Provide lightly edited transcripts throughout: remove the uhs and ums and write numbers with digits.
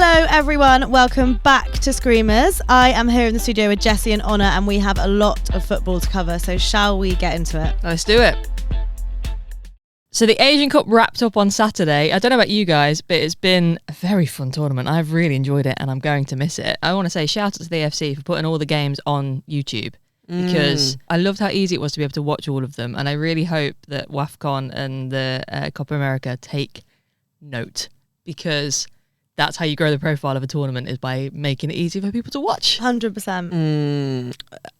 Hello everyone, welcome back to Screamers. I am here in the studio with Jessie and Honor and we have a lot of football to cover, so shall we get into it? Let's do it. So the Asian Cup wrapped up on Saturday. I don't know about you guys, but it's been a very fun tournament. I've really enjoyed it and I'm going to miss it. I want to say shout out to the AFC for putting all the games on YouTube because I loved how easy it was to be able to watch all of them, and I really hope that WAFCON and the Copa America take note, because that's how you grow the profile of a tournament, is by making it easy for people to watch. 100%.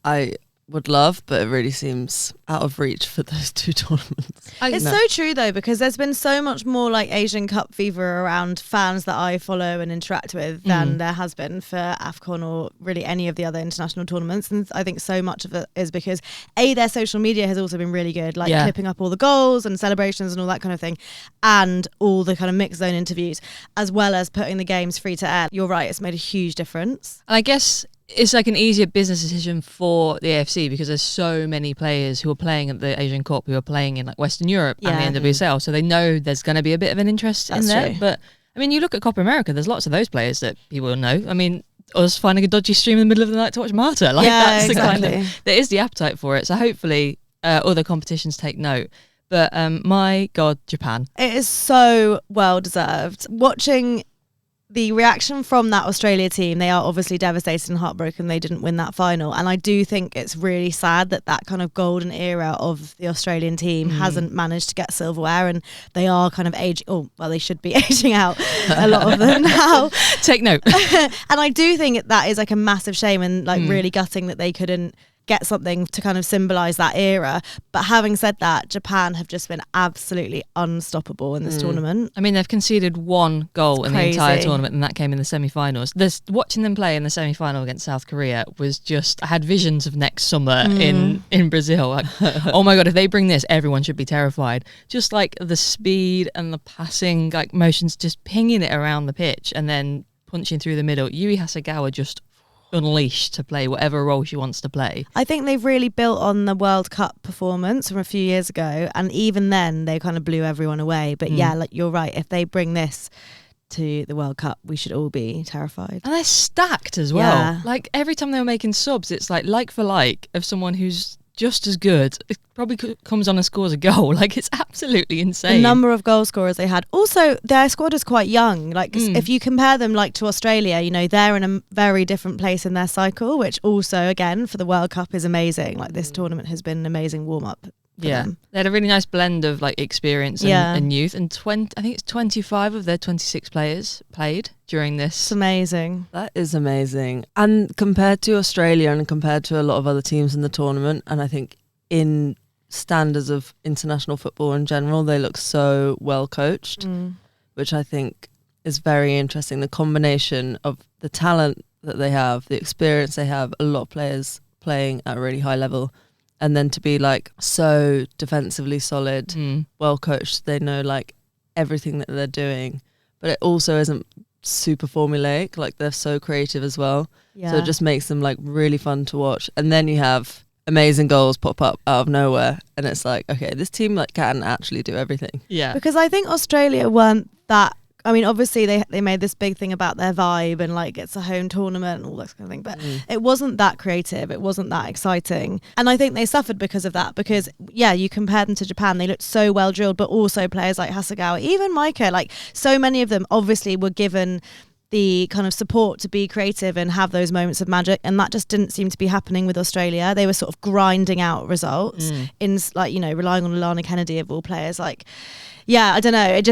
I would love, but it really seems out of reach for those two tournaments. It's so true though, because there's been so much more like Asian Cup fever around fans that I follow and interact with than there has been for AFCON or really any of the other international tournaments. And I think so much of it is because their social media has also been really good, like clipping up all the goals and celebrations and all that kind of thing, and all the kind of mixed zone interviews, as well as putting the games free to air. You're right, it's made a huge difference. And I guess it's like an easier business decision for the AFC because there's so many players who are playing at the Asian Cup who are playing in like Western Europe and the NWSL, so they know there's going to be a bit of an interest in there. True. But I mean, you look at Copa America, there's lots of those players that people know. I mean, us finding a dodgy stream in the middle of the night to watch Marta, like that's exactly. the kind of, there is the appetite for it. So hopefully other competitions take note. But my God, Japan. It is so well deserved. Watching the reaction from that Australia team, they are obviously devastated and heartbroken they didn't win that final. And I do think it's really sad that that kind of golden era of the Australian team hasn't managed to get silverware, and they are kind of aging, they should be aging out, a lot of them now. Take note. And I do think that is like a massive shame and like really gutting that they couldn't get something to kind of symbolise that era. But having said that, Japan have just been absolutely unstoppable in this tournament. I mean, they've conceded one goal in the entire tournament, and that came in the semi-finals. Watching them play in the semi-final against South Korea was just, I had visions of next summer in Brazil. Like, oh my God, if they bring this, everyone should be terrified. Just like the speed and the passing, like motions, just pinging it around the pitch and then punching through the middle. Yui Hasegawa just unleashed to play whatever role she wants to play. I think they've really built on the World Cup performance from a few years ago, and even then they kind of blew everyone away. But yeah, like you're right, if they bring this to the World Cup, we should all be terrified. And they're stacked as well. Like every time they were making subs, it's like for like of someone who's just as good, it probably comes on and scores a goal. Like, it's absolutely insane. The number of goal scorers they had. Also, their squad is quite young. Like, if you compare them like to Australia, you know, they're in a very different place in their cycle, which also, again, for the World Cup is amazing. Like, this tournament has been an amazing warm-up. Them. They had a really nice blend of like experience and youth, and I think it's 25 of their 26 players played during this. It's amazing. That is amazing. And compared to Australia and compared to a lot of other teams in the tournament, and I think in standards of international football in general, they look so well coached, which I think is very interesting. The combination of the talent that they have, the experience they have, a lot of players playing at a really high level, and then to be like so defensively solid, well coached. They know like everything that they're doing, but it also isn't super formulaic. Like, they're so creative as well. So it just makes them like really fun to watch. And then you have amazing goals pop up out of nowhere, and it's like, okay, this team like can actually do everything. Yeah, because I think Australia weren't that. I mean, obviously they made this big thing about their vibe and like it's a home tournament and all that kind of thing, but it wasn't that creative, it wasn't that exciting, and I think they suffered because of that. Because you compare them to Japan, they looked so well drilled, but also players like Hasegawa, even Maika, like so many of them obviously were given the kind of support to be creative and have those moments of magic, and that just didn't seem to be happening with Australia. They were sort of grinding out results in like, you know, relying on Alana Kennedy of all players. Like, I don't know,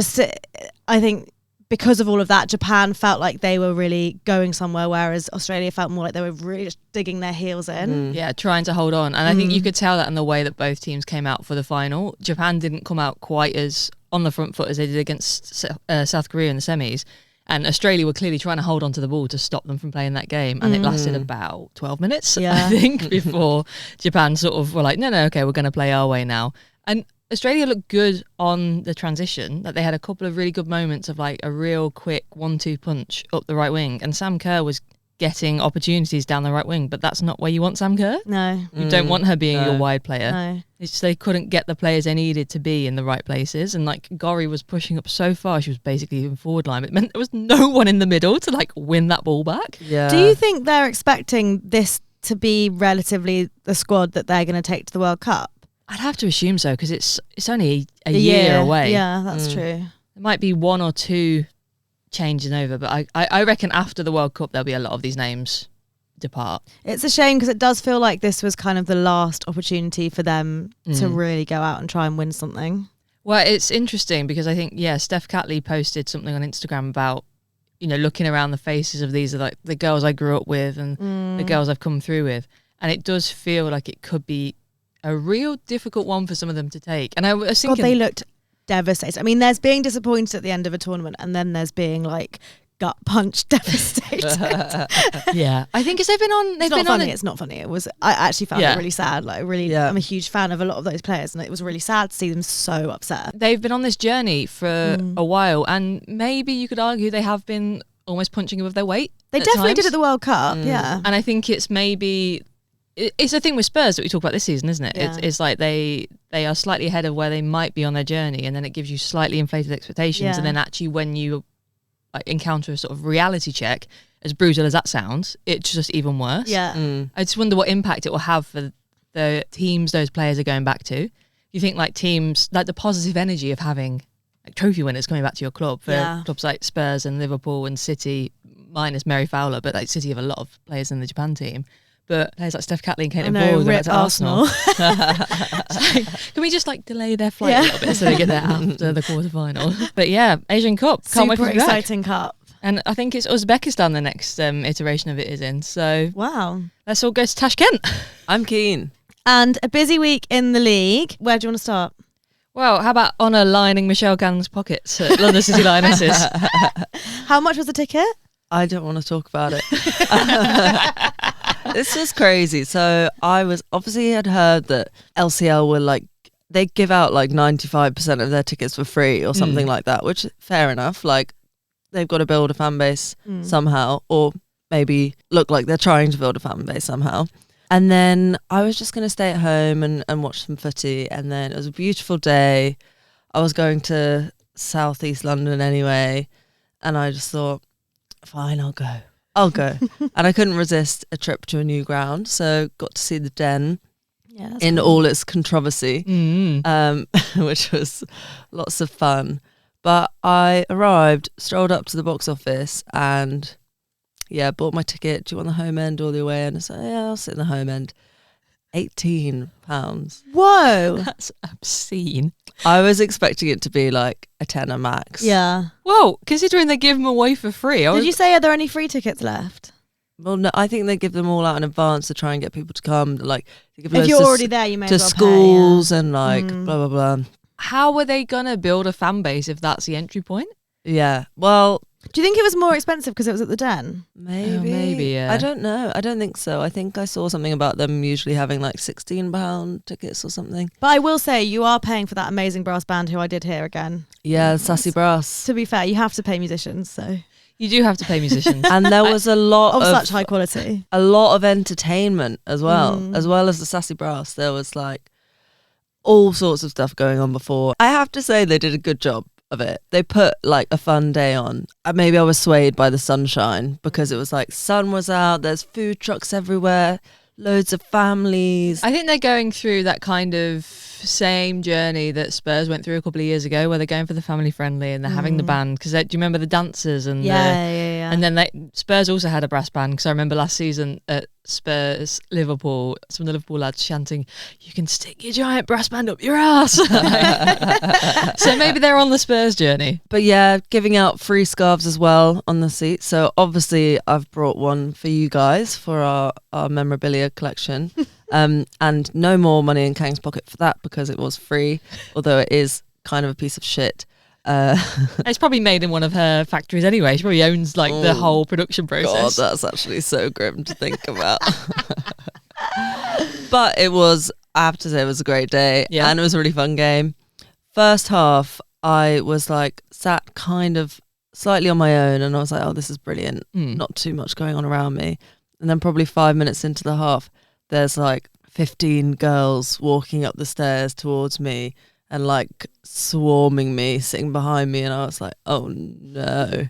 I think because of all of that, Japan felt like they were really going somewhere, whereas Australia felt more like they were really just digging their heels in. Yeah, trying to hold on. And I think you could tell that in the way that both teams came out for the final. Japan didn't come out quite as on the front foot as they did against South Korea in the semis. And Australia were clearly trying to hold on to the ball to stop them from playing that game. And it lasted about 12 minutes, I think, before Japan sort of were like, no, okay, we're going to play our way now. And Australia looked good on the transition. That they had a couple of really good moments of like a real quick 1-2 punch up the right wing, and Sam Kerr was getting opportunities down the right wing, but that's not where you want Sam Kerr. No. You don't want her being No. your wide player. No. It's just they couldn't get the players they needed to be in the right places. And like Gori was pushing up so far, she was basically in forward line. It meant there was no one in the middle to like win that ball back. Yeah. Do you think they're expecting this to be relatively the squad that they're going to take to the World Cup? I'd have to assume so because it's only a year away. Yeah, that's true. There might be one or two changing over, but I reckon after the World Cup there'll be a lot of these names depart. It's a shame because it does feel like this was kind of the last opportunity for them to really go out and try and win something. Well, it's interesting because I think, Steph Catley posted something on Instagram about, looking around the faces of these are like the girls I grew up with and the girls I've come through with. And it does feel like it could be a real difficult one for some of them to take. And I was thinking, God, they looked devastated. I mean, there's being disappointed at the end of a tournament and then there's being like gut punch devastated. yeah, I think because they've been on. It's not funny. It was. I actually found it really sad. Like, I'm a huge fan of a lot of those players, and it was really sad to see them so upset. They've been on this journey for a while, and maybe you could argue they have been almost punching above their weight. They definitely did at the World Cup. Yeah, and I think it's maybe. It's a thing with Spurs that we talk about this season, isn't it? Yeah. It's like they are slightly ahead of where they might be on their journey, and then it gives you slightly inflated expectations, and then actually when you encounter a sort of reality check, as brutal as that sounds, it's just even worse. Yeah. I just wonder what impact it will have for the teams those players are going back to. You think like teams, like the positive energy of having like trophy winners coming back to your club for clubs like Spurs and Liverpool and City, minus Mary Fowler, but like City have a lot of players in the Japan team. But players like Steph Catley and Caitlin Ford going back to Arsenal. Can we just like delay their flight a little bit so they get there after the quarterfinal? But yeah, Asian Cup. Can't wait Super for it to be back. exciting cup. And I think it's Uzbekistan the next iteration of it is in. So wow. Let's all go to Tashkent. I'm keen. And a busy week in the league. Where do you want to start? Well, how about honour lining Michelle Gannon's pockets at London City Lionesses? How much was the ticket? I don't want to talk about it. This was crazy. So I had heard that LCL were like, they give out like 95% of their tickets for free or something like that, which fair enough. Like they've got to build a fan base somehow, or maybe look like they're trying to build a fan base somehow. And then I was just going to stay at home and watch some footy. And then it was a beautiful day. I was going to southeast London anyway. And I just thought, fine, I'll go. And I couldn't resist a trip to a new ground. So got to see the Den in all its controversy, which was lots of fun. But I arrived, strolled up to the box office and bought my ticket. Do you want the home end or the away end? I said, yeah, I'll sit in the home end. £18. Whoa. That's obscene. I was expecting it to be like a tenner max. Yeah. Whoa, considering they give them away for free. Did you say, are there any free tickets left? Well, no, I think they give them all out in advance to try and get people to come. Like, they give if loads you're already there, you may to as well schools pay, and like blah, blah, blah. How were they going to build a fan base if that's the entry point? Yeah. Well, do you think it was more expensive because it was at the Den? maybe. Yeah. I don't know. I don't think so. I think I saw something about them usually having like £16 tickets or something. But I will say you are paying for that amazing brass band who I did hear again. Yeah, Sassy Brass. To be fair, you have to pay musicians, so You do have to pay musicians. And there was a lot of such high quality. A lot of entertainment as well as the Sassy Brass. There was like all sorts of stuff going on before. I have to say they did a good job of it. They put like a fun day on. Maybe I was swayed by the sunshine because it was like sun was out, there's food trucks everywhere, loads of families. I think they're going through that kind of same journey that Spurs went through a couple of years ago, where they're going for the family friendly and they're having the band. Because do you remember the dancers and and then Spurs also had a brass band, because I remember last season at Spurs Liverpool, some of the Liverpool lads chanting, "You can stick your giant brass band up your ass." So maybe they're on the Spurs journey. But yeah, giving out free scarves as well on the seat. So obviously I've brought one for you guys for our memorabilia collection. And no more money in Kang's pocket for that because it was free, although it is kind of a piece of shit. It's probably made in one of her factories anyway. She probably owns like the whole production process. God, that's actually so grim to think about. But it was, I have to say, it was a great day, Yeah. and it was a really fun game. First half, I was like sat kind of slightly on my own, and I was like, oh, this is brilliant. Not too much going on around me. And then probably 5 minutes into the half, there's like 15 girls walking up the stairs towards me and like swarming me, sitting behind me. And I was like, oh no.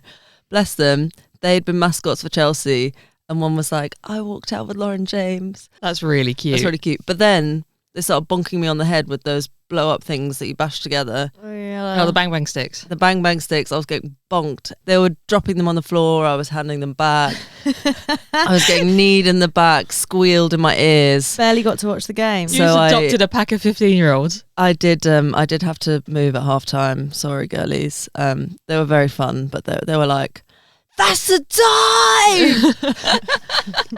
Bless them. They'd been mascots for Chelsea. And one was like, I walked out with Lauren James. That's really cute. That's really cute. But then they started bonking me on the head with those blow-up things that you bash together. Oh, the bang bang sticks. The bang bang sticks. I was getting bonked. They were dropping them on the floor. I was handing them back. I was getting kneed in the back, squealed in my ears. Barely got to watch the game. You just adopted a pack of 15-year-olds. I did have to move at half-time. Sorry, girlies. They were very fun, but they were like, that's the time!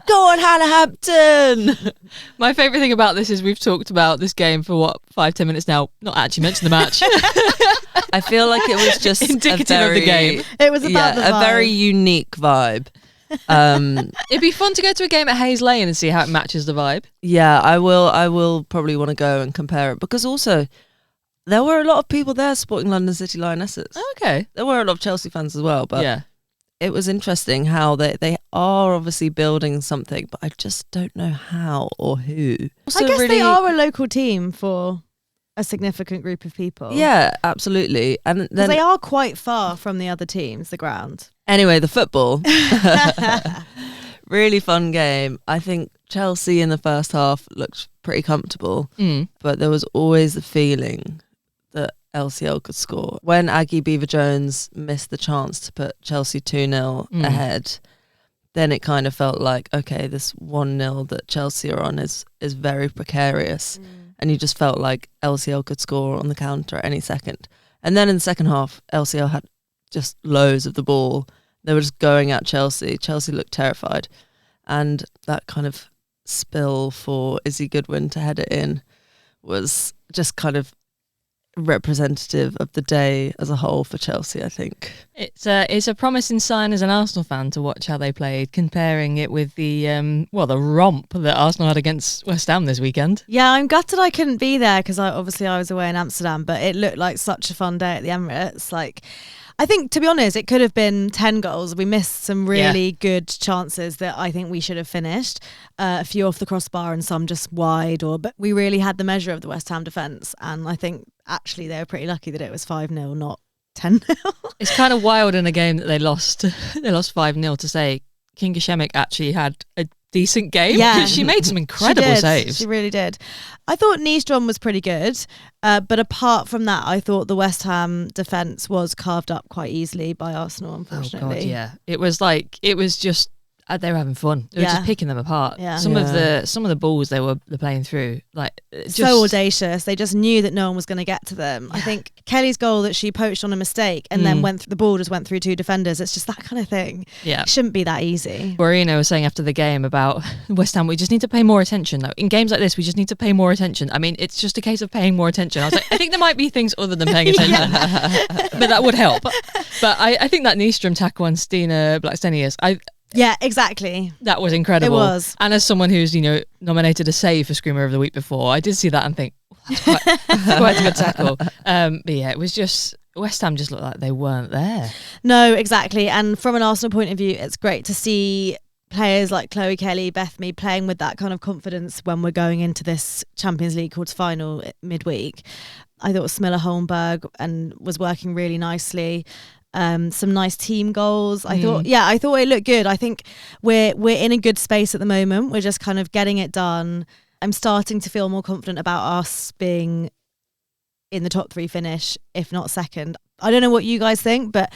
Go on, Hannah Hampton! My favourite thing about this is we've talked about this game for 5-10 minutes now, not actually mentioned the match. I feel like it was just indicative of the game. It was about the vibe. A very unique vibe. It'd be fun to go to a game at Hayes Lane and see how it matches the vibe. Yeah, I will probably want to go and compare it, because also there were a lot of people there supporting London City Lionesses. Okay. There were a lot of Chelsea fans as well, but yeah. It was interesting how they are obviously building something, but I just don't know how or who. Also, I guess they are a local team for a significant group of people. Yeah, absolutely. And then they are quite far from the other teams, the ground. Anyway, the football. Really fun game. I think Chelsea in the first half looked pretty comfortable, but there was always the feeling that LCL could score. When Aggie Beaver-Jones missed the chance to put Chelsea 2-0 ahead, then it kind of felt like, okay, this 1-0 that Chelsea are on is very precarious. And you just felt like LCL could score on the counter at any second. And then in the second half, LCL had just loads of the ball. They were just going at Chelsea. Chelsea looked terrified. And that kind of spill for Izzy Goodwin to head it in was just kind of representative of the day as a whole for Chelsea, I think. It's a promising sign as an Arsenal fan to watch how they played, comparing it with the romp that Arsenal had against West Ham this weekend. Yeah, I'm gutted I couldn't be there because I was away in Amsterdam, but it looked like such a fun day at the Emirates. Like, I think, to be honest, it could have been 10 goals. We missed some really good chances that I think we should have finished. A few off the crossbar and some just wide. But we really had the measure of the West Ham defence. And I think actually they were pretty lucky that it was 5-0, not 10-0. It's kind of wild in a game that they lost 5-0 to say Kinga Shemik actually had a decent game. Yeah. She made some incredible saves. She really did. I thought Nystrom was pretty good, but apart from that, I thought the West Ham defence was carved up quite easily by Arsenal, unfortunately. Oh God, yeah. It was just they were having fun. They were just picking them apart. Yeah. Some of the balls they were playing through, like just so audacious. They just knew that no one was going to get to them. Yeah. I think Kelly's goal that she poached on a mistake and then the ball just went through two defenders. It's just that kind of thing. Yeah, it shouldn't be that easy. Marino was saying after the game about West Ham, we just need to pay more attention. Though in games like this, we just need to pay more attention. I mean, it's just a case of paying more attention. I was like, I think there might be things other than paying attention, but that would help. But I think that Nystrom tackle on Stina Blackstenius, yeah, exactly. That was incredible. It was. And as someone who's, nominated a save for Screamer of the Week before, I did see that and think, that's quite a good tackle. But yeah, it was just, West Ham just looked like they weren't there. No, exactly. And from an Arsenal point of view, it's great to see players like Chloe Kelly, Beth Mead playing with that kind of confidence when we're going into this Champions League quarter final midweek. I thought Smilla Holmberg was working really nicely. Some nice team goals. I thought it looked good. I think we're in a good space at the moment. We're just kind of getting it done. I'm starting to feel more confident about us being in the top 3 finish, if not second. I don't know what you guys think, but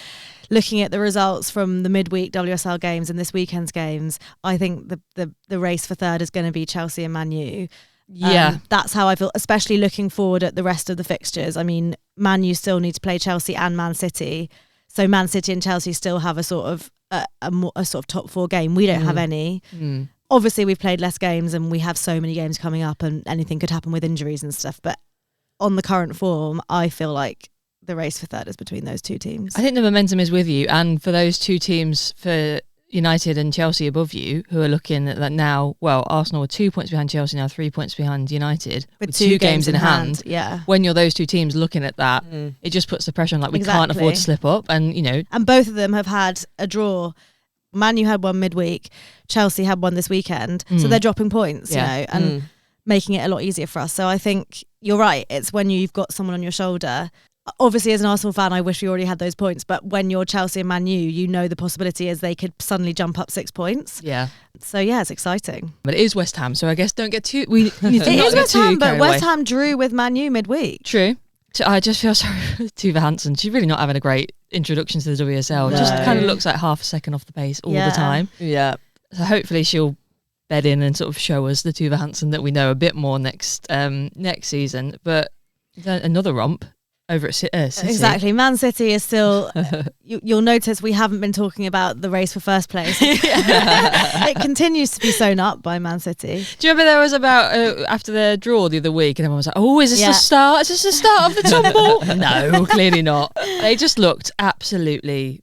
looking at the results from the midweek WSL games and this weekend's games, I think the race for third is going to be Chelsea and Man U. Yeah, that's how I feel, especially looking forward at the rest of the fixtures. I mean, Man U still need to play Chelsea and Man City. So Man City and Chelsea still have a sort of a sort of top 4 game. We don't have any. Obviously, we've played less games and we have so many games coming up and anything could happen with injuries and stuff. But on the current form, I feel like the race for third is between those two teams. I think the momentum is with you. And for those two teams, for United and Chelsea above you, who are looking at that now. Well, Arsenal are 2 points behind Chelsea now, 3 points behind United with two games in hand. Yeah. When you're those two teams looking at that, it just puts the pressure on. Like, we can't afford to slip up, and And both of them have had a draw. Man U had one midweek, Chelsea had one this weekend, so they're dropping points, and making it a lot easier for us. So I think you're right. It's when you've got someone on your shoulder. Obviously, as an Arsenal fan, I wish we already had those points. But when you're Chelsea and Man U, the possibility is they could suddenly jump up 6 points. Yeah. So, yeah, it's exciting. But it is West Ham, so I guess don't get too... We need to it not is get West too Ham, but carried West away. Ham drew with Man U midweek. True. So I just feel sorry for Tuva Hansen. She's really not having a great introduction to the WSL. No. Just kind of looks like half a second off the pace all the time. Yeah. So hopefully she'll bed in and sort of show us the Tuva Hansen that we know a bit more next season. But another romp over at City. Exactly. Man City is still... you'll notice we haven't been talking about the race for first place. It continues to be sewn up by Man City. Do you remember there was about after their draw the other week and everyone was like, oh, is this the start? Is this the start of the tumble? No, clearly not. They just looked absolutely...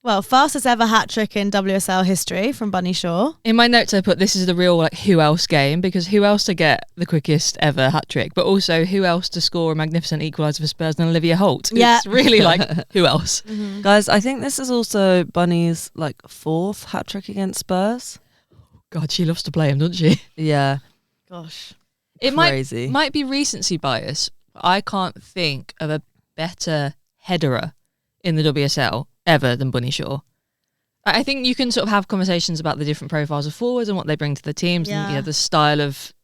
Well, fastest ever hat-trick in WSL history from Bunny Shaw. In my notes I put this is the real who else game, because who else to get the quickest ever hat-trick, but also who else to score a magnificent equaliser for Spurs than Olivia Holt. Yeah. It's really who else? Mm-hmm. Guys, I think this is also Bunny's fourth hat-trick against Spurs. God, she loves to play him, doesn't she? Yeah. Gosh. It Crazy. might be recency bias. I can't think of a better headerer in the WSL ever than Bunny Shaw. I think you can sort of have conversations about the different profiles of forwards and what they bring to the teams and the style of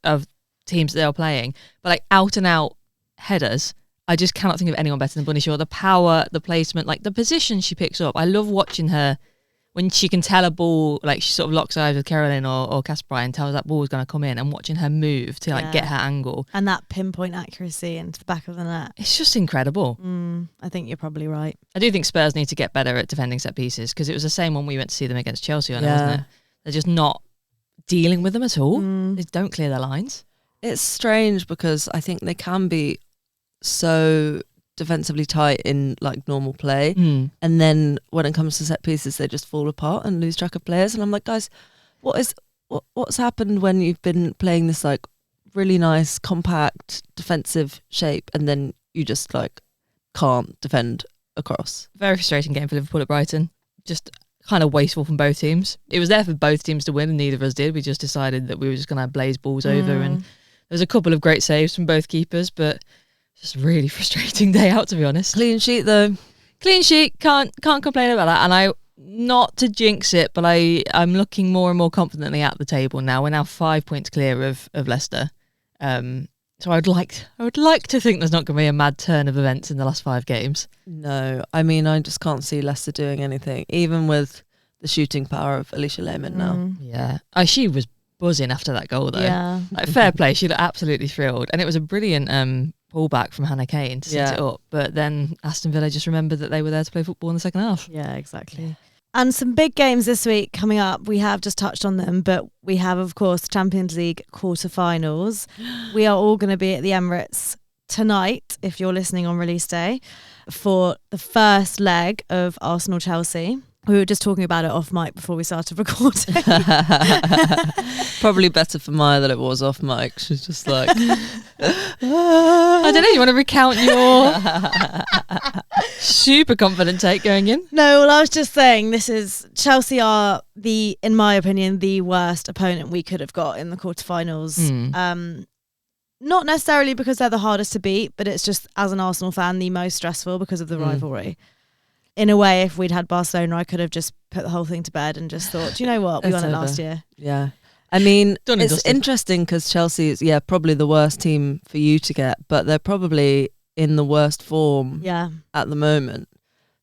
teams that they're playing. But out and out headers, I just cannot think of anyone better than Bunny Shaw. The power, the placement, the position she picks up. I love watching her when she can tell a ball, she sort of locks eyes with Carolyn or Casper and tells that ball is going to come in, and watching her move to get her angle. And that pinpoint accuracy into the back of the net. It's just incredible. I think you're probably right. I do think Spurs need to get better at defending set pieces, because it was the same when we went to see them against Chelsea on it, wasn't it? They're just not dealing with them at all. They don't clear their lines. It's strange because I think they can be so defensively tight in normal play, and then when it comes to set pieces they just fall apart and lose track of players, and I'm like, guys, what's happened when you've been playing this really nice compact defensive shape and then you just can't defend across? Very frustrating game for Liverpool at Brighton. Just kind of wasteful from both teams. It was there for both teams to win and neither of us did. We just decided that we were just going to blaze balls over, and there was a couple of great saves from both keepers, but just a really frustrating day out, to be honest. Clean sheet though. Clean sheet, can't complain about that. And not to jinx it, but I'm looking more and more confidently at the table now. We're now 5 points clear of Leicester. So I would like to think there's not going to be a mad turn of events in the last 5 games. No, I mean, I just can't see Leicester doing anything, even with the shooting power of Alicia Lehmann now. Yeah. She was buzzing after that goal though. Yeah. Fair play, she looked absolutely thrilled. And it was a brilliant pullback from Hannah Kane to set it up. But then Aston Villa just remembered that they were there to play football in the second half. Yeah, exactly. And some big games this week coming up. We have just touched on them, but we have, of course, the Champions League quarterfinals. We are all going to be at the Emirates tonight, if you're listening on release day, for the first leg of Arsenal-Chelsea. We were just talking about it off mic before we started recording. Probably better for Maya that it was off mic. She's just I don't know, you want to recount your super confident take going in? No, well, I was just saying Chelsea are in my opinion, the worst opponent we could have got in the quarterfinals. Not necessarily because they're the hardest to beat, but it's just, as an Arsenal fan, the most stressful because of the rivalry. In a way, if we'd had Barcelona, I could have just put the whole thing to bed and just thought, do you know what? We won it last year. Yeah. I mean, Done it's interesting because Chelsea is, probably the worst team for you to get, but they're probably in the worst form at the moment.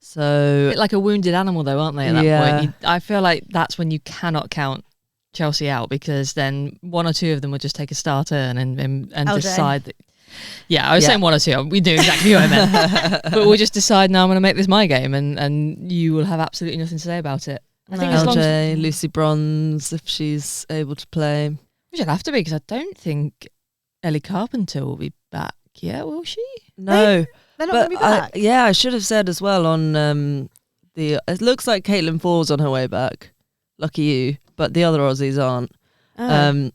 So, a bit like a wounded animal though, aren't they, at that point? I feel like that's when you cannot count Chelsea out, because then one or two of them will just take a star turn and decide that... Yeah, I was saying one or two. We knew exactly what I meant. But we'll just decide, now I'm going to make this my game, and you will have absolutely nothing to say about it. I think as long as Lucy Bronze, if she's able to play. She'll have to be, because I don't think Ellie Carpenter will be back yet, will she? No. They're not going to be back. I should have said as well on it looks like Caitlin Ford's on her way back. lucky you. But the other Aussies aren't. Oh.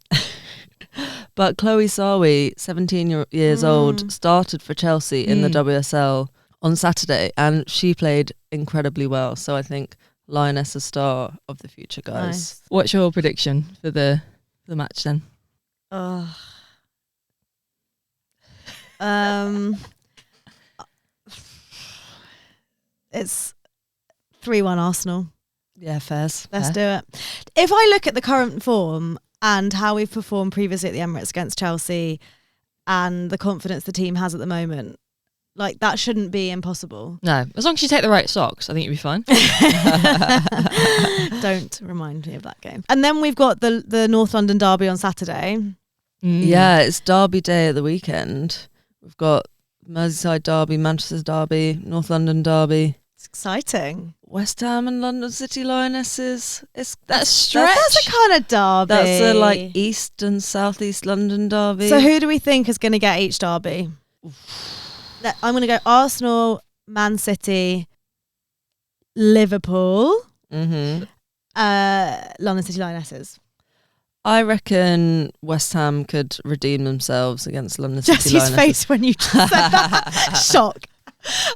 But Chloe Sawi, 17 years old, started for Chelsea in the WSL on Saturday, and she played incredibly well. So I think Lionesses star of the future, guys. Nice. What's your prediction for the match then? It's 3-1 Arsenal. Yeah, fairs. Let's do it. If I look at the current form and how we've performed previously at the Emirates against Chelsea and the confidence the team has at the moment, like, that shouldn't be impossible. No, as long as you take the right socks, I think you'll be fine. Don't remind me of that game. And then we've got the North London derby on Saturday. Yeah, it's derby day at the weekend. We've got Merseyside derby, Manchester derby, North London derby. It's exciting. West Ham and London City Lionesses. That's stretch. That's a kind of derby. That's a like East and South East London derby. So who do we think is going to get each derby? I'm going to go Arsenal, Man City, Liverpool, London City Lionesses. I reckon West Ham could redeem themselves against London City Jessie's Lionesses. face when you just said that. Shock.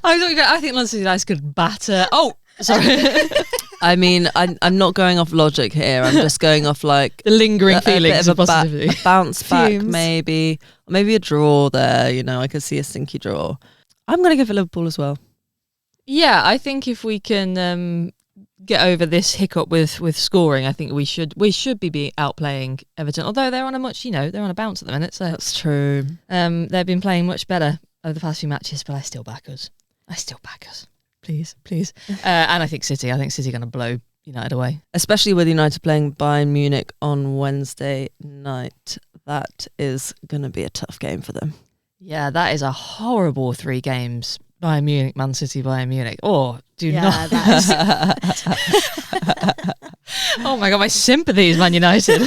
I think London City Lionesses could batter. Oh, sorry. I mean, I'm not going off logic here. I'm just going off like The lingering feelings a of positivity. a bounce back, Fumes. maybe a draw there. You know, I could see a stinky draw. I'm going to go for Liverpool as well. Yeah, I think if we can get over this hiccup with scoring, I think we should be outplaying Everton. Although they're on a bounce at the minute. So That's true. they've been playing much better over the past few matches, but I still back us. Please. And I think City are going to blow United away. Especially with United playing Bayern Munich on Wednesday night. That is going to be a tough game for them. Yeah, that is a horrible 3 games. Bayern Munich, Man City, Bayern Munich. Oh, not. Oh my God, my sympathies, Man United.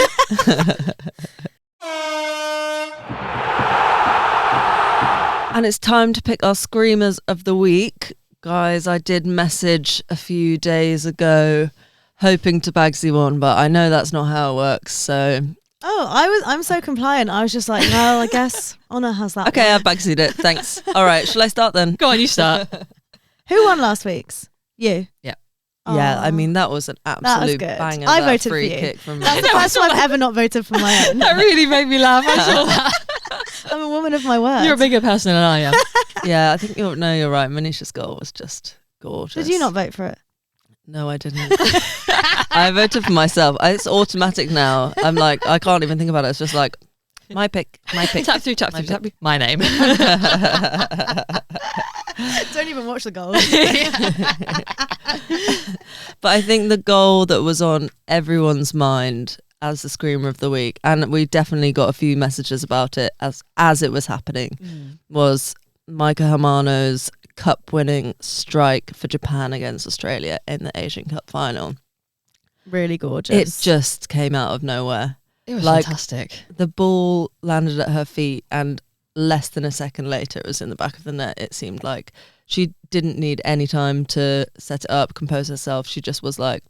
And it's time to pick our screamers of the week. Guys, I did message a few days ago hoping to Bagsy one, but I know that's not how it works, so... I'm so compliant. I was just like, well, I guess Honor has that. Okay, I've Bagsy'd it. Thanks. All right, shall I start then? Go on, you start. Who won last week's? You. Yeah. Yeah, I Aw. mean, that was an absolute good. banger. I that voted free for you. kick from That's the first time I've ever not voted for my own. That really made me laugh. I saw that. I'm a woman of my word. You're a bigger person than I am. Yeah, I think you're right. Manisha's goal was just gorgeous. Did you not vote for it? No, I didn't. I voted for myself. It's automatic now. I'm like, I can't even think about it. It's just like, my pick. Tap through. My name. Don't even watch the goal. But I think the goal that was on everyone's mind as the screamer of the week, and we definitely got a few messages about it as it was happening, was Micah Hamano's cup-winning strike for Japan against Australia in the Asian Cup final. Really gorgeous. It just came out of nowhere. It was Like, fantastic. The ball landed at her feet, and less than a second later it was in the back of the net. It seemed like she didn't need any time to set it up, compose herself. She just was like,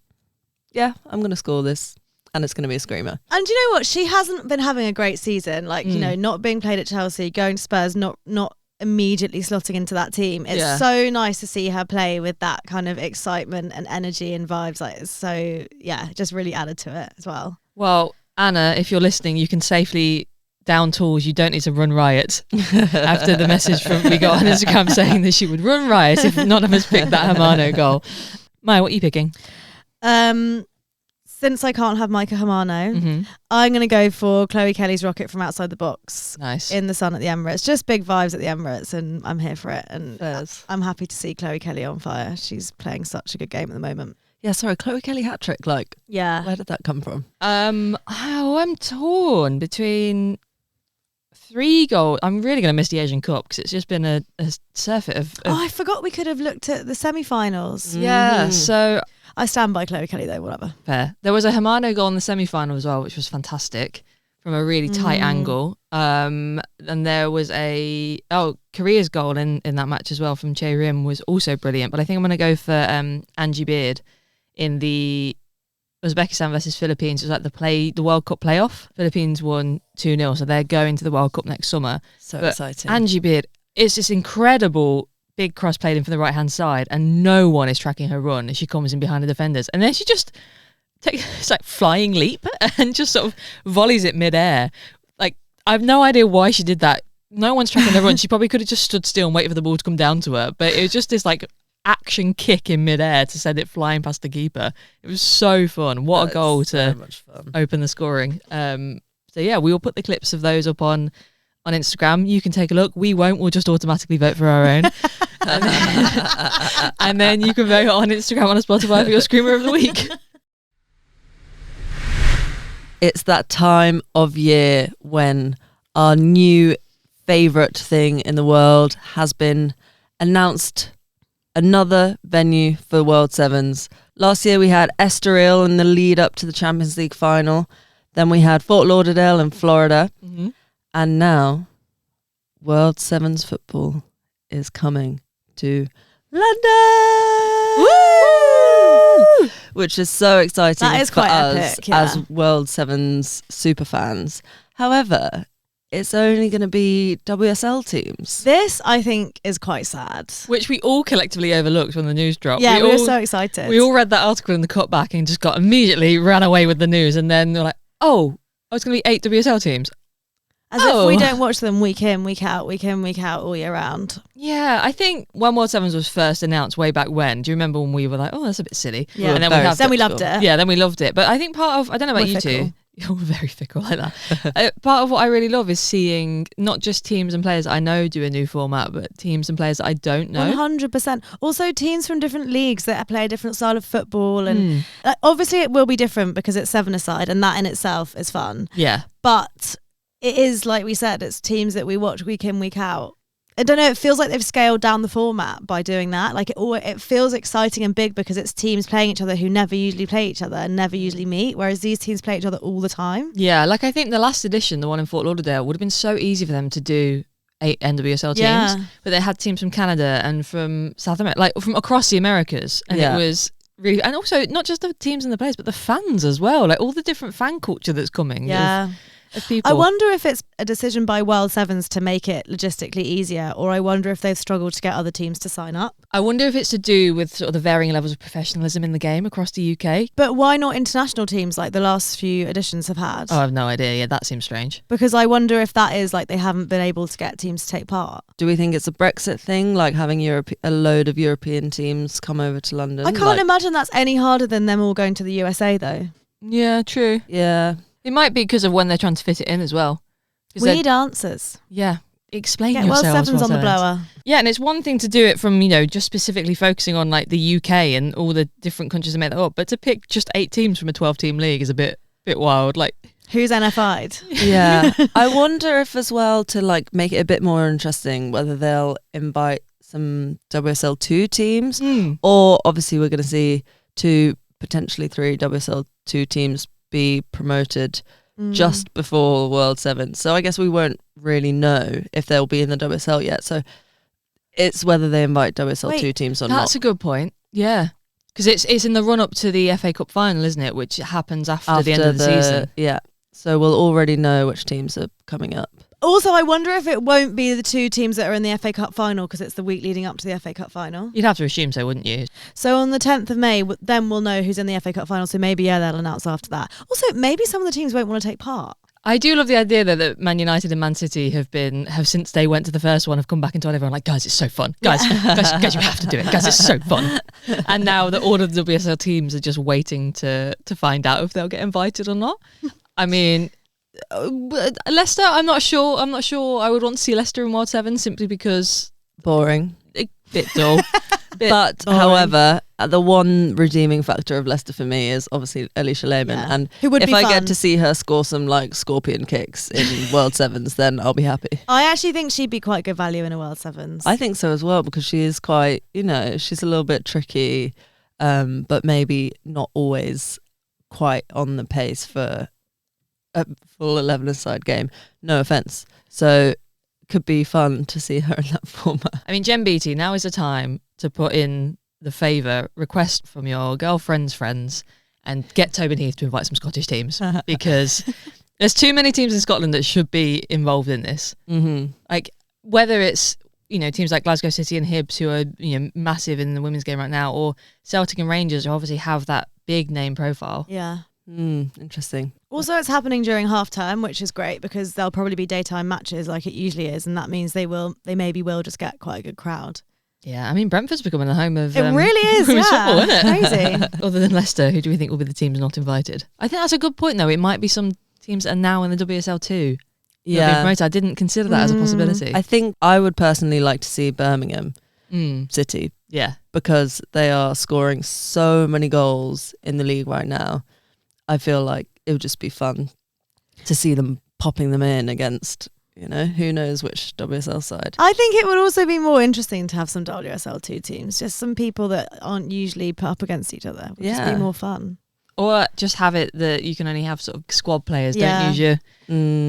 yeah, I'm going to score this, and it's going to be a screamer. And you know what? She hasn't been having a great season. Like, not being played at Chelsea, going to Spurs, not immediately slotting into that team. It's so nice to see her play with that kind of excitement and energy and vibes. Like, it's so, yeah, just really added to it as well. Well, Anna, if you're listening, you can safely down tools. You don't need to run riot after the message we got on Instagram saying that she would run riot if none of us picked that Hamano goal. Maya, what are you picking? Since I can't have Micah Hamano, I'm going to go for Chloe Kelly's rocket from outside the box. Nice. In the sun at the Emirates. Just big vibes at the Emirates, and I'm here for it. And I'm happy to see Chloe Kelly on fire. She's playing such a good game at the moment. Yeah, sorry, Chloe Kelly hat-trick, like, Yeah. where did that come from? I'm torn between 3 goals. I'm really going to miss the Asian Cup because it's just been a surfeit of I forgot we could have looked at the semi-finals. Yeah, so I stand by Chloe Kelly though, whatever. fair. There was a Hamano goal in the semi-final as well, which was fantastic from a really tight angle. And there was Korea's goal in that match as well from Chae Rim was also brilliant. But I think I'm going to go for Angie Beard in the Uzbekistan versus Philippines. It was like the World Cup playoff. Philippines won 2-0, so they're going to the World Cup next summer. So but exciting. Angie Beard, it's this incredible big cross played in from the right hand side, and no one is tracking her run as she comes in behind the defenders, and then she just takes like flying leap and just sort of volleys it mid-air. Like, I have no idea why she did that. No one's tracking her run. She probably could have just stood still and waited for the ball to come down to her, but it was just this like action kick in mid-air to send it flying past the keeper. It was so fun. What a goal to open the scoring. So yeah, we will put the clips of those up on Instagram. You can take a look. We won't. We'll just automatically vote for our own. And then you can vote on Instagram and on Spotify for your Screamer of the Week. It's that time of year when our new favourite thing in the world has been announced. Another venue for World Sevens. Last year we had Estoril in the lead up to the Champions League final. Then we had Fort Lauderdale in Florida. Mm-hmm. And now World Sevens football is coming to London. Woo! Which is so exciting for us as World Sevens super fans. However, it's only going to be WSL teams. This, I think, is quite sad. Which we all collectively overlooked when the news dropped. Yeah, we were so excited. We all read that article in the cutback and just immediately ran away with the news. And then they're like, oh, it's going to be 8 WSL teams. As if we don't watch them week in, week out, all year round. Yeah, I think when World Sevens was first announced way back when, do you remember when we were like, oh, that's a bit silly? Yeah, and then we loved it. Yeah, then we loved it. But I think part of, I don't know about you two. You're very fickle like that. Part of what I really love is seeing not just teams and players that I know do a new format, but teams and players that I don't know. 100%. Also teams from different leagues that play a different style of football. And obviously it will be different because it's 7-a-side and that in itself is fun. Yeah. But it is, like we said, it's teams that we watch week in, week out. I don't know, it feels like they've scaled down the format by doing that. Like it feels exciting and big because it's teams playing each other who never usually play each other and never usually meet, whereas these teams play each other all the time. Yeah, like I think the last edition, the one in Fort Lauderdale, would have been so easy for them to do 8 NWSL teams, but they had teams from Canada and from South America, like from across the Americas, and it was really, and also not just the teams and the players, but the fans as well, like all the different fan culture that's coming. Yeah. Of people. I wonder if it's a decision by World Sevens to make it logistically easier, or I wonder if they've struggled to get other teams to sign up. I wonder if it's to do with sort of the varying levels of professionalism in the game across the UK. But why not international teams like the last few editions have had? Oh, I have no idea. Yeah, that seems strange. Because I wonder if that is like they haven't been able to get teams to take part. Do we think it's a Brexit thing, like having a load of European teams come over to London? I can't imagine that's any harder than them all going to the USA though. Yeah, true. Yeah. It might be because of when they're trying to fit it in as well. We need answers. Yeah. Explain Get yourselves. World Sevens on the blower. Yeah, and it's one thing to do it from, just specifically focusing on like the UK and all the different countries that make that up, but to pick just 8 teams from a 12-team league is a bit wild. Like, who's NFI'd? Yeah. I wonder if as well, to like make it a bit more interesting, whether they'll invite some WSL 2 teams or obviously we're going to see 2, potentially 3 WSL 2 teams be promoted just before World Sevens. So I guess we won't really know if they'll be in the WSL yet. So it's whether they invite WSL 2 teams or not. That's a good point. Yeah. Because it's in the run-up to the FA Cup final, isn't it? Which happens after the end of the season. Yeah. So we'll already know which teams are coming up. Also, I wonder if it won't be the 2 teams that are in the FA Cup final because it's the week leading up to the FA Cup final. You'd have to assume so, wouldn't you? So on the 10th of May, then we'll know who's in the FA Cup final. So maybe, they'll announce after that. Also, maybe some of the teams won't want to take part. I do love the idea though that Man United and Man City have since they went to the first one, have come back and told everyone like, guys, it's so fun. Guys, you have to do it. Guys, it's so fun. And now that all of the WSL teams are just waiting to find out if they'll get invited or not. I mean, Leicester, I'm not sure I would want to see Leicester in World 7 simply because boring, a bit dull. But boring. However, the one redeeming factor of Leicester for me is obviously Alicia Lehmann, and if I get to see her score some like scorpion kicks in World Sevens, then I'll be happy. I actually think she'd be quite good value in a World Sevens. I think so as well because she is quite, she's a little bit tricky, but maybe not always quite on the pace for a full 11-a-side game. No offense. So could be fun to see her in that format. I mean, Jen Beattie, now is the time to put in the favour request from your girlfriend's friends and get Tobin Heath to invite some Scottish teams because there's too many teams in Scotland that should be involved in this. Like whether it's teams like Glasgow City and Hibs who are massive in the women's game right now, or Celtic and Rangers who obviously have that big name profile. Yeah. Interesting. Also, it's happening during half term, which is great because there'll probably be daytime matches like it usually is, and that means they maybe will just get quite a good crowd. Yeah, I mean Brentford's becoming the home of it really is, women's yeah, football, isn't it? Crazy. Other than Leicester, who do we think will be the teams not invited? I think that's a good point though. It might be some teams that are now in the WSL too. Yeah, I didn't consider that as a possibility. I think I would personally like to see Birmingham City. Yeah, because they are scoring so many goals in the league right now. I feel like it would just be fun to see them popping them in against, who knows which WSL side. I think it would also be more interesting to have some WSL2 teams, just some people that aren't usually put up against each other. It would just be more fun. Or just have it that you can only have sort of squad players, don't use your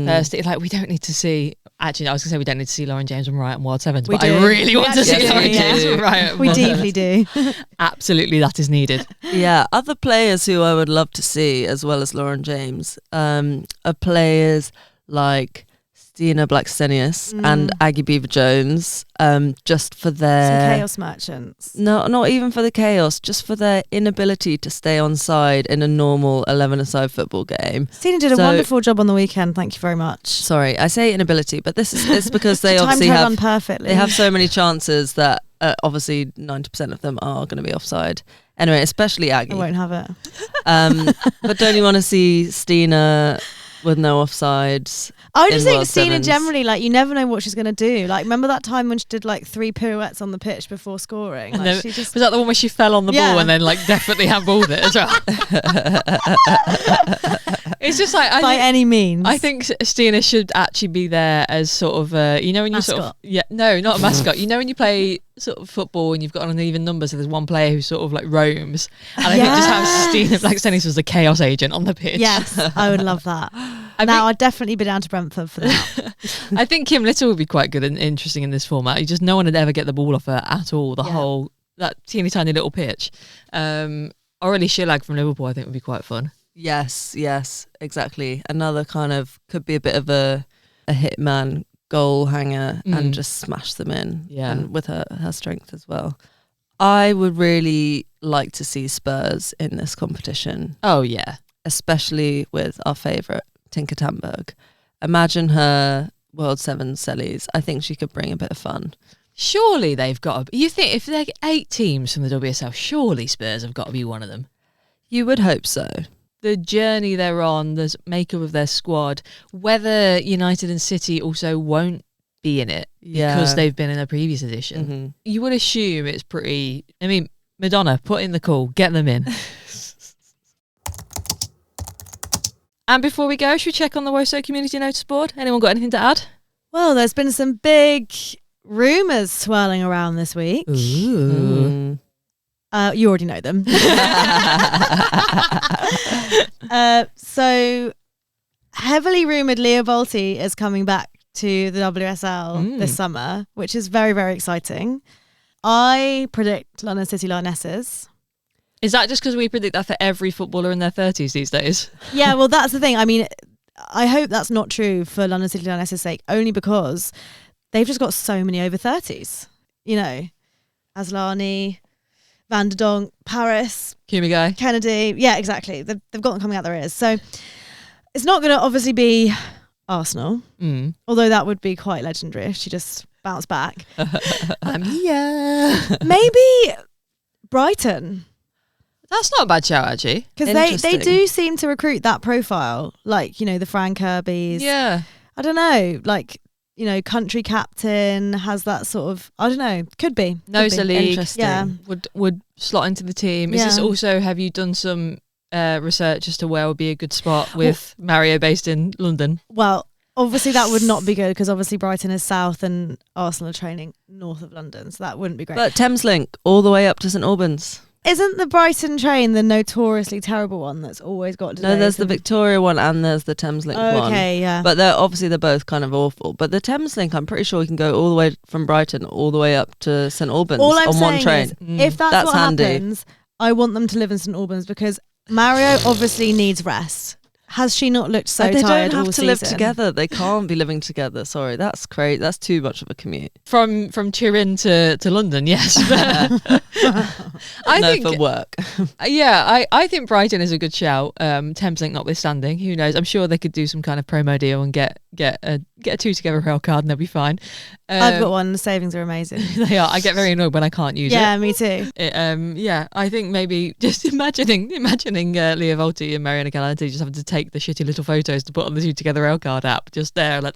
first. Like we don't need to see. Actually, I was going to say we don't need to see Lauren James and Riot and Wild Sevens, but I really want to see Lauren James and Riot and We Wild deeply Sevens. do. Absolutely, that is needed. Yeah, other players who I would love to see, as well as Lauren James, are players like Stina Blackstenius and Aggie Beaver-Jones, just for their... Some chaos merchants. No, not even for the chaos, just for their inability to stay on side in a normal 11-a-side football game. Stina did a wonderful job on the weekend, thank you very much. Sorry, I say inability, but it's because they obviously have perfectly. They have so many chances that obviously 90% of them are going to be offside. Anyway, especially Aggie. I won't have it. But don't you want to see Stina with no offsides? I just think Stina generally, like, you never know what she's going to do. Like, remember that time when she did like 3 pirouettes on the pitch before scoring? Like, she just... Was that the one where she fell on the ball and then like definitely handballed it as well? It's just like by any means. I think Stina should actually be there as sort of when you mascot. sort of no, not a mascot. When you play sort of football and you've got an uneven number, so there's one player who sort of like roams, and I think just have Stina Blackstenius was the chaos agent on the pitch. Yes, I would love that. I'd definitely be down to Brentford for that. I think Kim Little would be quite good and interesting in this format. No one would ever get the ball off her at all. That teeny tiny little pitch. Aurelie Schillag from Liverpool, I think would be quite fun. Yes, exactly. Another kind of could be a bit of a hitman goal hanger and just smash them in. Yeah, and with her strength as well. I would really like to see Spurs in this competition. Oh yeah, especially with our favourite Tinker Tamberg. Imagine her World Sevens Sellies. I think she could bring a bit of fun. Surely they've got to. You think if they're 8 teams from the WSL, surely Spurs have got to be one of them. You would hope so. The journey they're on, the makeup of their squad, whether United and City also won't be in it because they've been in a previous edition. You would assume it's pretty... I mean, Madonna, put in the call, get them in. And before we go, should we check on the Woso Community Noticeboard? Anyone got anything to add? Well, there's been some big rumours swirling around this week. Ooh. You already know them. So, heavily rumoured Leah Volti is coming back to the WSL this summer, which is very, very exciting. I predict London City Lionesses. Is that just because we predict that for every footballer in their 30s these days? Yeah, well, that's the thing. I mean, I hope that's not true for London City Lionesses' sake, only because they've just got so many over 30s. Aslani, Van der Donk, Paris, Kumigai, Kennedy. Yeah, exactly. They've got them coming out their ears. So it's not going to obviously be Arsenal, although that would be quite legendary if she just bounced back. I'm here. Maybe Brighton. That's not a bad shout, actually. Because they do seem to recruit that profile, like, the Fran Kirbys. Yeah. I don't know, like, country captain has that sort of, I don't know, could be. Knows the league. Interesting. Yeah. Would slot into the team. Is this also, have you done some research as to where would be a good spot with Mario based in London? Well, obviously that would not be good because obviously Brighton is south and Arsenal are training north of London, so that wouldn't be great. But Thameslink all the way up to St Albans. Isn't the Brighton train the notoriously terrible one that's always got delays? No, there's the Victoria one and there's the Thameslink one. Okay, yeah. But they're both kind of awful. But the Thameslink, I'm pretty sure you can go all the way from Brighton all the way up to St Albans on one train. If that's what handy. happens, I want them to live in St Albans because Mario obviously needs rest. Has she not looked so they tired don't all have to live season? together. They can't be living together. Sorry, that's crazy. That's too much of a commute. From Turin to London, yes. For work. I think Brighton is a good shout. Thames Link notwithstanding, who knows? I'm sure they could do some kind of promo deal and get a 2 together rail card and they'll be fine. I've got one. The savings are amazing. They are. I get very annoyed when I can't use it. Yeah, me too. I think maybe just imagining Leah Volti and Mariana Galanti just having to take the shitty little photos to put on the 2 together rail card app, just there like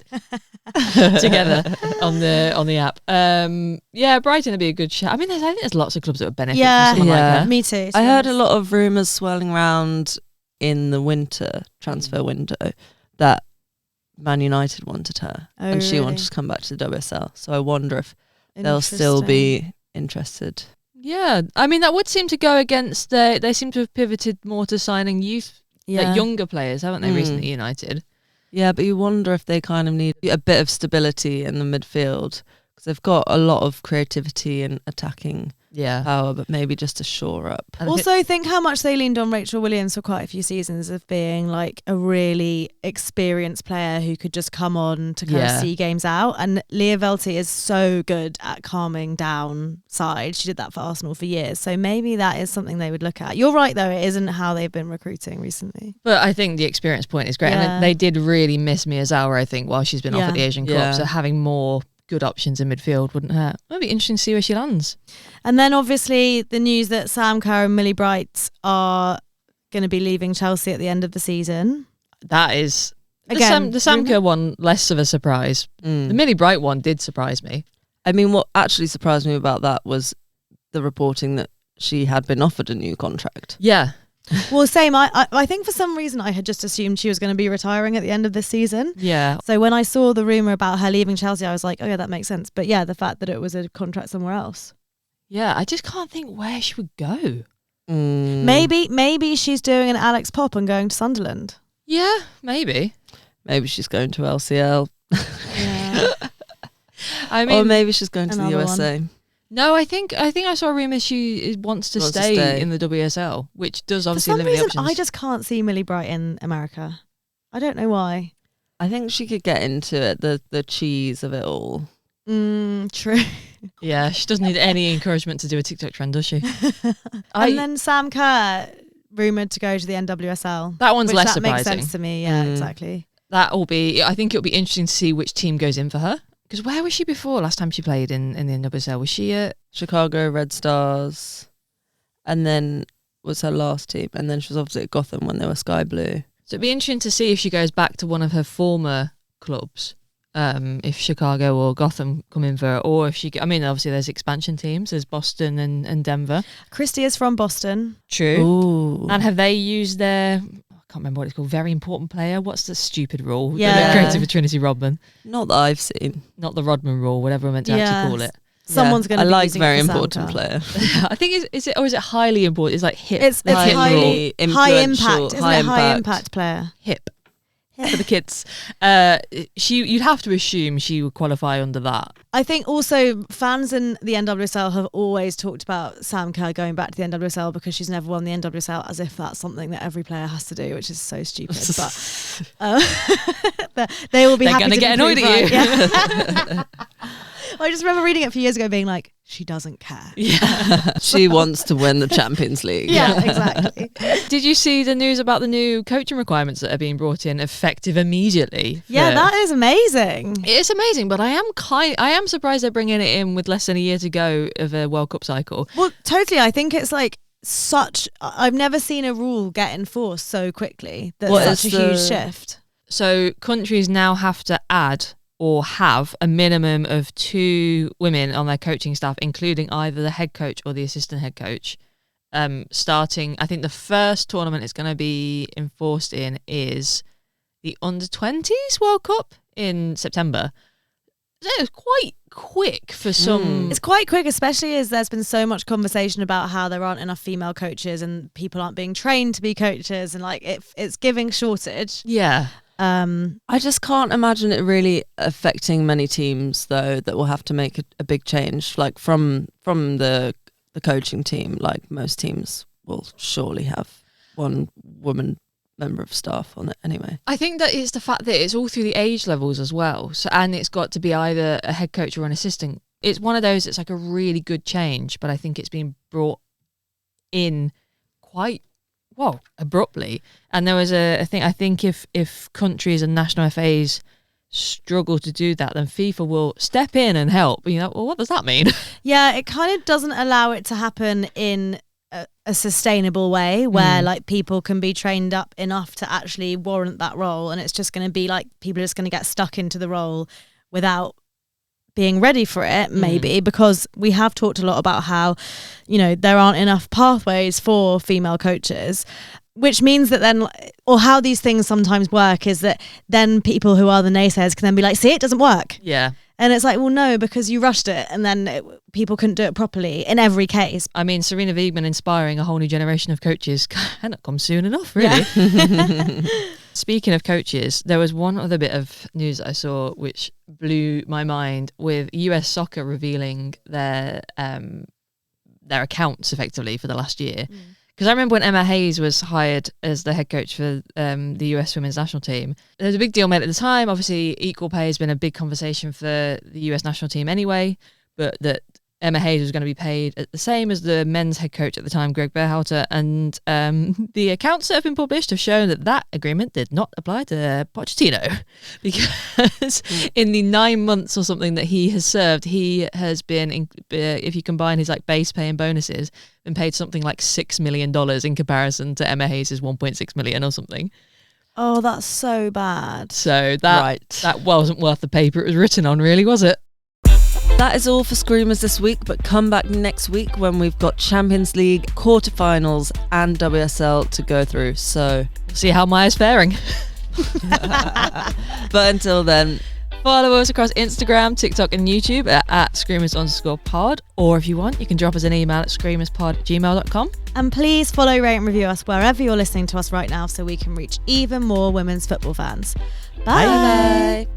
together on the app. Brighton would be a good shout. I mean, I think there's lots of clubs that would benefit from someone like her. Me too. I heard a lot of rumours swirling around in the winter transfer window that Man United wanted her and she wanted to come back to the WSL. So I wonder if they'll still be interested. Yeah, I mean, that would seem to go against they seem to have pivoted more to signing youth, like younger players, haven't they, recently, United? Yeah, but you wonder if they kind of need a bit of stability in the midfield because they've got a lot of creativity and attacking power, but maybe just to shore up. Also, think how much they leaned on Rachel Williams for quite a few seasons of being like a really experienced player who could just come on to kind of see games out. And Leah Velti is so good at calming down side. She did that for Arsenal for years. So maybe that is something they would look at. You're right, though. It isn't how they've been recruiting recently. But I think the experience point is great. Yeah. And they did really miss Miyazawa, I think, while she's been off at the Asian Cup. So having more good options in midfield wouldn't hurt. It'll be interesting to see where she lands. And then obviously the news that Sam Kerr and Millie Bright are going to be leaving Chelsea at the end of the season. That is again the Sam Kerr one less of a surprise. The Millie Bright one did surprise me. I mean, what actually surprised me about that was the reporting that she had been offered a new contract. Yeah. Well, same. I think for some reason I had just assumed she was going to be retiring at the end of this season. Yeah. So when I saw the rumour about her leaving Chelsea, I was like, oh yeah, that makes sense. But yeah, the fact that it was a contract somewhere else. Yeah, I just can't think where she would go. Maybe she's doing an Alex Pop and going to Sunderland. Yeah, maybe. Maybe she's going to LCL. Yeah. I mean, or maybe she's going to the USA. No, I think I saw a rumour she wants to stay in the WSL, which does obviously limit the options. I just can't see Millie Bright in America. I don't know why. I think she could get into it, the cheese of it all. True. Yeah, she doesn't need any encouragement to do a TikTok trend, does she? And then Sam Kerr, rumoured to go to the NWSL. That one's less surprising. That makes sense to me, yeah, exactly. I think it'll be interesting to see which team goes in for her. Because where was she before last time she played in the NWSL? Was she at Chicago Red Stars? And then was her last team. And then she was obviously at Gotham when they were Sky Blue. So it'd be interesting to see if she goes back to one of her former clubs. If Chicago or Gotham come in for her. Or if she... I mean, obviously there's expansion teams. There's Boston and Denver. Christy is from Boston. True. Ooh. And have they used their... I can't remember what it's called. Very important player. What's the stupid rule? Yeah. Created for Trinity Rodman. Not that I've seen. Not the Rodman rule, whatever we're meant to actually call it. Someone's going to be using very important player. I think is it highly important? It's like hip. It's highly high impact. Isn't it high impact player? Hip. For the kids. You'd have to assume she would qualify under that. I think also fans in the NWSL have always talked about Sam Kerr going back to the NWSL because she's never won the NWSL, as if that's something that every player has to do, which is so stupid. But they will be happy going to get annoyed at you. Yeah. I just remember reading it a few years ago being like, she doesn't care. Yeah. She wants to win the Champions League. Yeah, exactly. Did you see the news about the new coaching requirements that are being brought in effective immediately? Yeah, that is amazing. It is amazing, but I am surprised they're bringing it in with less than a year to go of a World Cup cycle. Well, totally. I think it's like I've never seen a rule get enforced so quickly. That's such a huge shift. So countries now have to add or have a minimum of 2 women on their coaching staff, including either the head coach or the assistant head coach. Starting, I think the first tournament it's going to be enforced in is the Under-20s World Cup in September. So it's quite quick for some. It's quite quick, especially as there's been so much conversation about how there aren't enough female coaches and people aren't being trained to be coaches, and like it's giving shortage. Yeah. I just can't imagine it really affecting many teams though that will have to make a big change. Like from the coaching team, like most teams will surely have one woman member of staff on it anyway. I think that it's the fact that it's all through the age levels as well. So, and it's got to be either a head coach or an assistant. It's one of those, it's like a really good change, but I think it's been brought in quite, well, abruptly. And there was a thing, I think if countries and national FAs struggle to do that, then FIFA will step in and help. You know, well, what does that mean? Yeah, it kind of doesn't allow it to happen in a sustainable way where like people can be trained up enough to actually warrant that role, and it's just going to be like people are just going to get stuck into the role without being ready for it, maybe, because we have talked a lot about how, you know, there aren't enough pathways for female coaches, which means that then, or how these things sometimes work is that then people who are the naysayers can then be like, see, it doesn't work. Yeah. And it's like, well, no, because you rushed it and then people couldn't do it properly in every case. I mean, Serena Wiegman inspiring a whole new generation of coaches cannot come soon enough, really. Yeah. Speaking of coaches, there was one other bit of news that I saw which blew my mind, with US Soccer revealing their accounts effectively for the last year. Because I remember when Emma Hayes was hired as the head coach for the US women's national team, there was a big deal made at the time. Obviously, equal pay has been a big conversation for the US national team anyway, but that Emma Hayes was going to be paid at the same as the men's head coach at the time, Greg Berhalter. And the accounts that have been published have shown that agreement did not apply to Pochettino, because in the 9 months or something that he has served, he has been, if you combine his like base pay and bonuses, been paid something like $6 million in comparison to Emma Hayes' 1.6 million or something. Oh, that's so bad. So that wasn't worth the paper it was written on, really, was it? That is all for Screamers this week, but come back next week when we've got Champions League, quarterfinals and WSL to go through. So see how Maya's faring. But until then, follow us across Instagram, TikTok and YouTube at screamers_pod. Or if you want, you can drop us an email at screamerspod@gmail.com. And please follow, rate and review us wherever you're listening to us right now so we can reach even more women's football fans. Bye. bye.